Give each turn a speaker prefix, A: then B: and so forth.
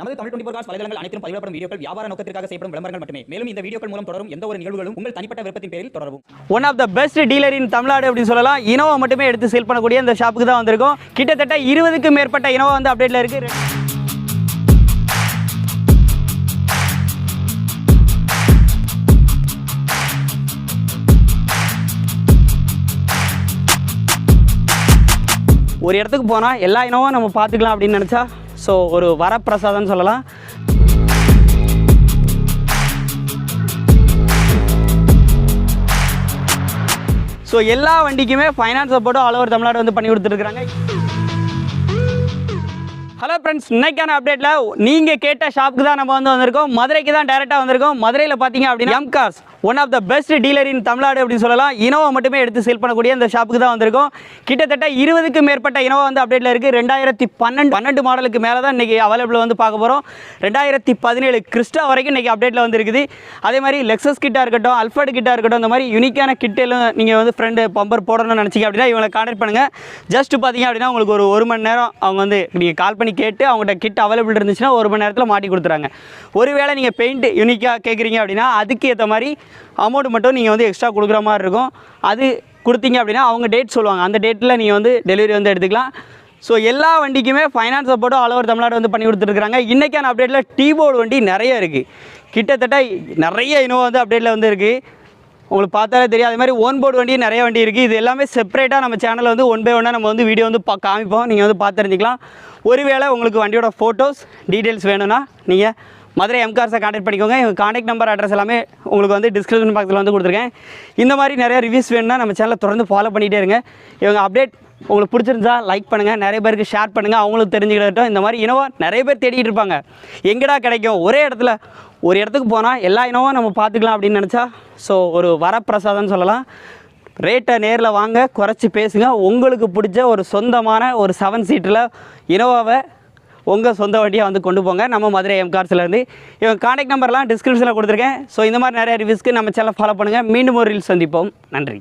A: நமது தமிழ் 24 காஸ் வலைதளங்கள் அனைத்தும் பதிவிடப்படும் வீடியோக்கள் வியாபார நோக்கத்திற்காக செய்யப்படும் விளம்பரங்கள் மட்டுமே. மேலும் இந்த வீடியோக்கள் மூலம் தொடரும் எந்த ஒரு நிகழ்வுகளும் உங்கள் தனிப்பட்ட விருப்பத்தின் பேரில் தொடரவும்.
B: One of the best dealer in Tamil Nadu அப்படின்னு சொல்லலாம். இனோவா மட்டுமே எடுத்து சேல் பண்ணக்கூடிய இந்த ஷாப்புக்கு தான் வந்திருக்கோம். கிட்டத்தட்ட 20க்கும் மேற்பட்ட இனோவா வந்து அப்டேட்ல இருக்கு. ஒரு இடத்துக்கு போனால் எல்லா இனோவும் நம்ம பார்த்துக்கலாம் அப்படின்னு நினச்சா ஸோ ஒரு வரப்பிரசாதம்னு சொல்லலாம். ஸோ எல்லா வண்டிக்குமே ஃபைனான்ஸ் சப்போர்ட்டும் ஆல் ஓவர் தமிழ்நாடு வந்து பண்ணி கொடுத்துருக்குறாங்க. ஹலோ ஃப்ரெண்ட்ஸ், இன்னைக்கான அப்டேட்டில் நீங்கள் கேட்ட ஷாப்புக்கு தான் நம்ம வந்து வந்திருக்கோம். மதுரைக்கு தான் டேரெக்டாக வந்திருக்கோம். மதுரையில் பார்த்தீங்க அப்படின்னா M Cars one of the best dealer in Tamil Nadu அப்படின்னு சொல்லலாம். இனோவா மட்டுமே எடுத்து சேல் பண்ணக்கூடிய இந்த ஷாப்புக்கு தான் வந்திருக்கோம். கிட்டத்தட்ட 20க்கும் மேற்பட்ட இனோவா வந்து அப்டேட்டில் இருக்குது. 2012 மாடலுக்கு மேலே தான் இன்றைக்கி அவைலபிள் வந்து பார்க்க போகிறோம். 2017 கிறிஸ்டா வரைக்கும் இன்றைக்கி அப்டேட்டில் வந்து இருக்குது. அதே மாதிரி லெக்ஸஸ் கிட்டாக இருக்கட்டும், அல்ஃபர்ட் கிட்டாக இருக்கட்டும், இந்த மாதிரி யூனிக்கான கிட்டெல்லாம் நீங்கள் வந்து ஃப்ரெண்டு பம்பர் போடணும்னு நினச்சிங்க அப்படின்னா இவங்களை கான்டாக்ட் பண்ணுங்கள். ஜஸ்ட் பார்த்தீங்க அப்படின்னா உங்களுக்கு ஒரு மணி நேரம் அவங்க வந்து நீங்கள் கால் பண்ணி கேட்டு அவங்கள்ட்ட கிட் அவைலபிள் இருந்துச்சுன்னா 1 மணி நேரத்தில் மாட்டி கொடுத்துறாங்க. ஒருவேளை நீங்கள் பெயிண்ட் யூனிக்காக கேட்குறீங்க அப்படின்னா அதுக்கு ஏற்ற மாதிரி அமௌண்ட் மட்டும் நீங்கள் வந்து எக்ஸ்ட்ரா கொடுக்குற மாதிரி இருக்கும். அது கொடுத்தீங்க அப்படின்னா அவங்க டேட் சொல்லுவாங்க. அந்த டேட்டில் நீங்கள் வந்து டெலிவரி வந்து எடுத்துக்கலாம். ஸோ எல்லா வண்டிக்குமே ஃபைனான்ஸ் சப்போர்ட்டும் ஆல் ஓவர் தமிழ்நாடு வந்து பண்ணி கொடுத்துருக்குறாங்க. இன்றைக்கான அப்டேட்டில் டீபோர்டு வண்டி நிறைய இருக்குது. கிட்டத்தட்ட நிறைய இனோவா வந்து அப்டேட்டில் வந்து இருக்குது. உங்களுக்கு பார்த்தாலே தெரியும். அதே மாதிரி ஓன் போர்டு வண்டி நிறைய வண்டி இருக்குது. இது எல்லாமே செப்பரேட்டாக நம்ம சேனலில் வந்து ஒன் பை ஒன்னாக நம்ம வந்து வீடியோ வந்து காமிப்போம். நீங்கள் வந்து பார்த்து தெரிஞ்சிக்கலாம். ஒருவேளை உங்களுக்கு வண்டியோட ஃபோட்டோஸ் டீட்டெயில்ஸ் வேணும்னா நீங்கள் மதுரை எம்கார்ஸை கான்டாக்ட் பண்ணிக்கோங்க. எங்கள் கான்டாக்ட் நம்பர் அட்ரஸ் எல்லாமே உங்களுக்கு வந்து டிஸ்கிரிப்ஷன் பாக்ஸில் வந்து கொடுத்துருக்கேன். இந்த மாதிரி நிறைய ரிவ்யூஸ் வேணும்னா நம்ம சேனலை தொடர்ந்து ஃபாலோ பண்ணிகிட்டே இருங்க. இவங்க அப்டேட் உங்களுக்கு பிடிச்சிருந்தா லைக் பண்ணுங்கள், நிறைய பேருக்கு ஷேர் பண்ணுங்கள், அவங்களுக்கு தெரிஞ்சுக்கிட்டோம். இந்த மாதிரி இனோவா நிறைய பேர் தேடிட்டு இருப்பாங்க, எங்கடா கிடைக்கும். ஒரே இடத்துல ஒரு இடத்துக்கு போனால் எல்லா இனோவும் நம்ம பார்த்துக்கலாம் அப்படின்னு நினச்சா ஸோ ஒரு வரப்பிரசாதம்னு சொல்லலாம். ரேட்டை நேரில் வாங்க, குறைச்சி பேசுங்க. உங்களுக்கு பிடிச்ச ஒரு சொந்தமான ஒரு 7 சீட்டில் இனோவாவை உங்கள் சொந்த வண்டியாக வந்து கொண்டு போங்க. நம்ம மதுரை எம்கார்ஸ்லேருந்து இவங்க கான்டாக்ட் நம்பர்லாம் டிஸ்கிரிப்ஷனில் கொடுத்துருக்கேன். ஸோ இந்த மாதிரி நிறைய ரிவ்யூஸ்க்கு நம்ம சேனலை ஃபாலோ பண்ணுங்கள். மீண்டும் ஒரு ரீல்ஸ் சந்திப்போம். நன்றி.